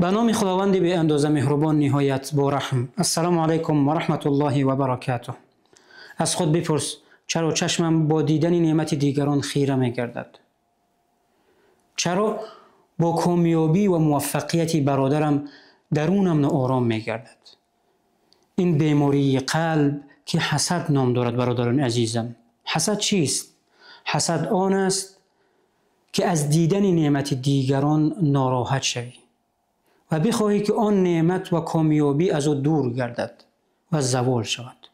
به نام خداوند بی اندازه مهربان نهایت با رحم. السلام علیکم و رحمت الله و برکاته. از خود بپرس چرا چشمم با دیدن نعمت دیگران خیره می گردد؟ چرا با کامیابی و موفقیت برادرم درونم ناآرام می گردد؟ این بیماری قلب که حسد نام دارد برادران عزیزم. حسد چیست؟ حسد آن است که از دیدن نعمت دیگران ناراحت شوی و بخواهی که آن نعمت و کامیابی از او دور گردد و زوال شود.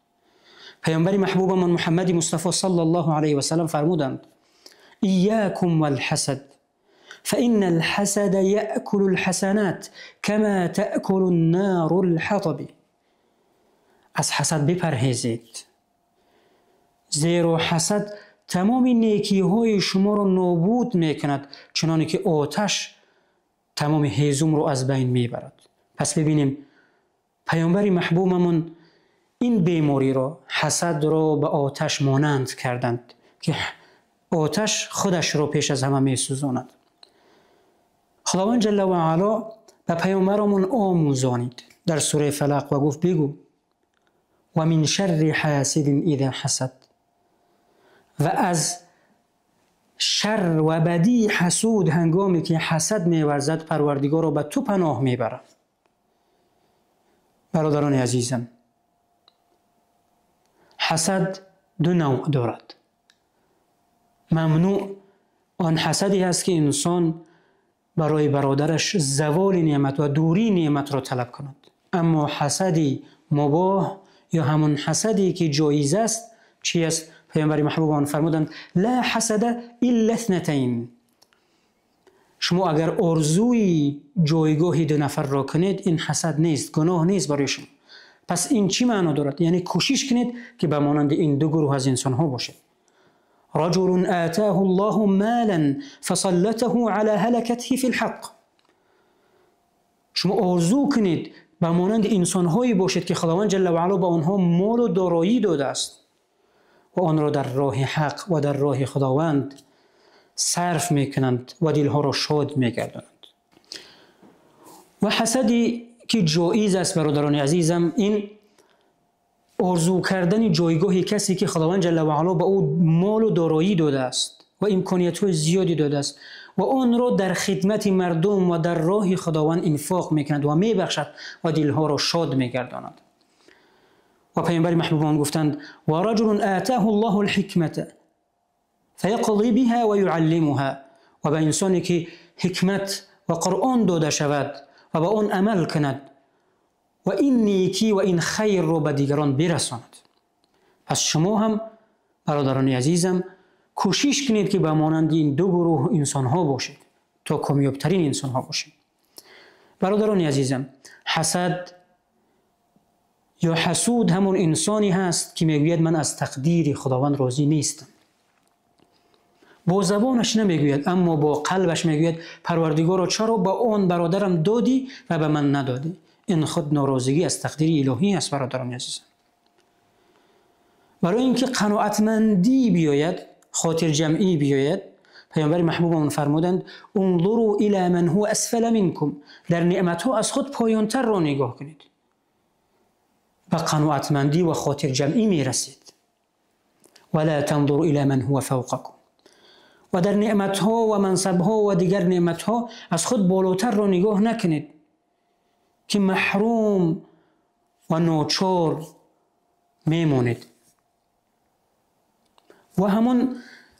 پیامبر محبوبمان محمد مصطفی صلی الله علیه و سلم فرمودند: ایاکم والحسد فإن الحسد یأکل الحسنات کما تأکل النار الحطب. از حسد بپرهیزید، زیرا حسد تمام نیکی های شما را نابود میکند چنانه که آتش تمام هیزم رو از بین میبرد. پس ببینیم پیامبر محبوبمون این بیماری را، حسد را، به آتش مانند کردند که آتش خودش را پیش از همه میسوزاند. خداوند جل و علا به پیامبرمون آموزانید در سوره فلق و گفت: بگو و من شر حاسد اذا حسد، و از شر و بدی حسود هنگامی که حسد می‌ورزد پروردگار را به تو پناه میبرد. برادران عزیزم، حسد دو نوع دارد. ممنوع آن حسدی است که انسان برای برادرش زوال نعمت و دوری نعمت را طلب کند. اما حسدی مباح یا همون حسدی که جایز است چی است؟ پیامبر محبوب آن فرمودند: لا حسد الا اثنتین. شما اگر آرزوی جایگاهی دو نفر را کنید، این حسد نیست، گناه نیست برای شما. پس این چی معنا دارد؟ یعنی کوشش کنید که به مانند این دو گروه از انسان ها باشید. رجل آتاه الله مالا فسلطه على هلكته فی الحق. شما آرزو کنید به مانند انسان هایی باشید که خداوند جل و علا به آنها مال و دارایی داده است و آن را در راه حق و در راه خداوند صرف میکنند و دلها را شاد میگردانند. و حسدی که جایز است برادران عزیزم، این آرزو کردن جایگاه کسی که خداوند جل و علا به او مال و دارایی داده است و امکانیت‌های زیادی داده است و آن را در خدمت مردم و در راه خداوند انفاق میکند و میبخشد و دلها را شاد میگرداند. و پیامبر محبوبان گفتند: و رجل آتاه الله الحکمة فیقضی بها و یعلمها. و به انسانی که حکمت و قرآن داده شود و به آن عمل کند و این نیکی و این خیر را به دیگران برساند. پس شما هم برادران عزیزم کوشش کنید که به مانند این دو گروه انسان ها باشید تا کامیابترین انسان ها باشید. برادران عزیزم، حسد یا حسود همون انسانی هست که میگوید من از تقدیر خداوند راضی نیستم. با زبانش نمیگوید اما با قلبش میگوید پروردگارا چرا به آن برادرم دادی و به من ندادی؟ این خود ناراضگی از تقدیر الهی است برادران عزیزم. برای اینکه قناعتمندی بیاید، خاطر جمعی بیاید، پیامبر محبوبمون فرمودند: انظروا الی من هو اسفل منکم. در نعمت‌ها از خود پایان‌تر را نگاه کنید. به قناعتمندی و خاطر جمعی میرسید. ولا تنظروا الی من هو فوقکم. و در نعمت‌ها و منصب‌ها و دیگر نعمت‌ها از خود بالاتر را نگاه نکنید که محروم و ناچار میمانید. و همون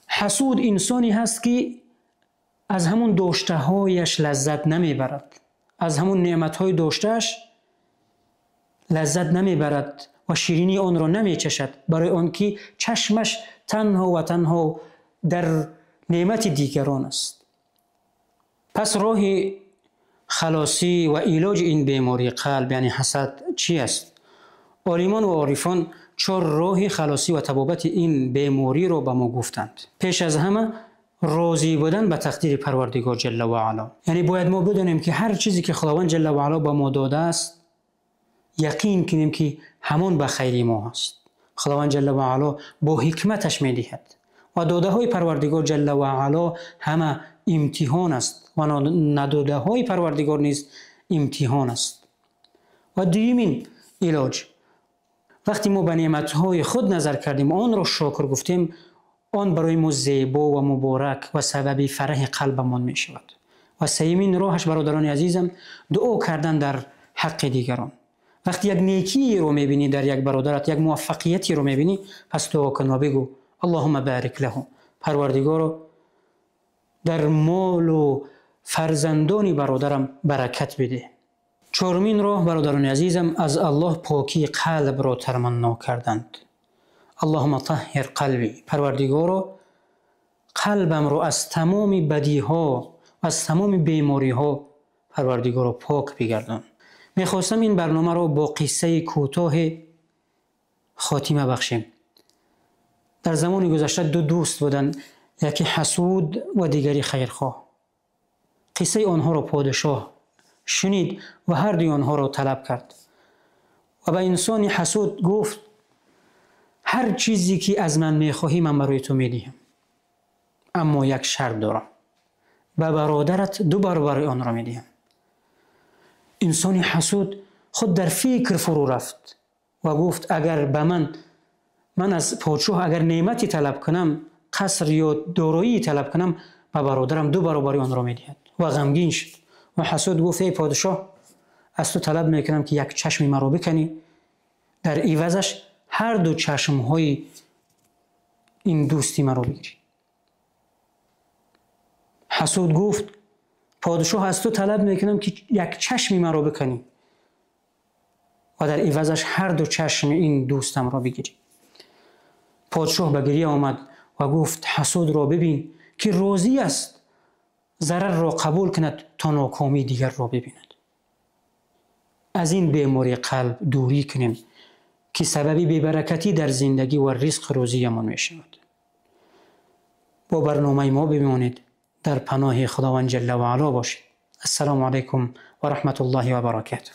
حسود انسانی هست که از همون داشته‌هایش لذت نمیبرد، از همون نعمت‌های داشته‌اش لذت نمیبرد و شیرینی آن را نمیچشد، برای آنکه چشمش تنها و تنها در نعمت دیگران است. پس راه خلاصی و علاج این بیماری قلب یعنی حسد چی است؟ عالمان و عارفان 4 راه خلاصی و تبابت این بیماری را به ما گفتند. پیش از همه راضی بودن به تقدیر پروردگار جل و علا. یعنی باید ما بدانیم که هر چیزی که خداوند جل و علا به ما داده است یقین کنیم که همون به خیر ما است. خداوند جل و علا با حکمتش میدهد و داده های پروردگار جل و علا همه امتحان است و نداده های پروردگار نیز امتحان است. و دومین علاج، وقتی ما به نعمت‌های خود نظر کردیم آن را شکر گفتیم، آن برای ما زیبا و مبارک و سبب فرح قلبمان می شود. و سومین راهش برادران عزیزم، دعا کردن در حق دیگران. وقتی یک نیکی رو می‌بینی در یک برادرت، یک موفقیتی رو می‌بینی، پس دعا کن و بگو اللهم بارک له، پروردگارا در مال و فرزندان برادرم برکت بده. چهارمین راه برادران عزیزم، از الله پاکی قلب را تمنا کردند. اللهم طهر قلبی، پروردگارا قلبم رو از تمام بدیها، از تمام بیماریها پروردگارا پاک بگردان. میخواستم این برنامه رو با قصه کوتاه خاتمه بخشیم. در زمان گذشته دو دوست بودند، یکی حسود و دیگری خیرخواه. قصه آنها را پادشاه شنید و هر دوی آنها را طلب کرد و به انسان حسود گفت هر چیزی که از من میخواهی من برای تو میدهم، اما یک شرط دارم، به برادرت 2 برابر آن را میدهم. انسان حسود خود در فکر فرو رفت و گفت اگر به من از پادشاه اگر نعمتی طلب کنم، قصر یا دارایی طلب کنم، به برادرم 2 برابر آن را میدهد. و غمگین شد و حسود گفت ای پادشاه، از تو طلب میکنم که یک چشم مرا بکنی، در عوضش هر 2 چشم های این دوستی مرا بگیری. حسود گفت پادشاه از تو طلب میکنم که یک چشم مرا بکنی و در عوضش هر 2 چشم این دوستم را بگیری. پادشاه به گریه آمد و گفت حسود را ببین که راضی است ضرر را قبول کند تا ناکامی دیگر را ببیند. از این بیماری قلب دوری کنیم که سببی بی‌برکتی در زندگی و رزق روزیمان می شود. با برنامه ما بمانید، در پناه خداوند جل و علا باشید. السلام علیکم و رحمت الله و برکاته.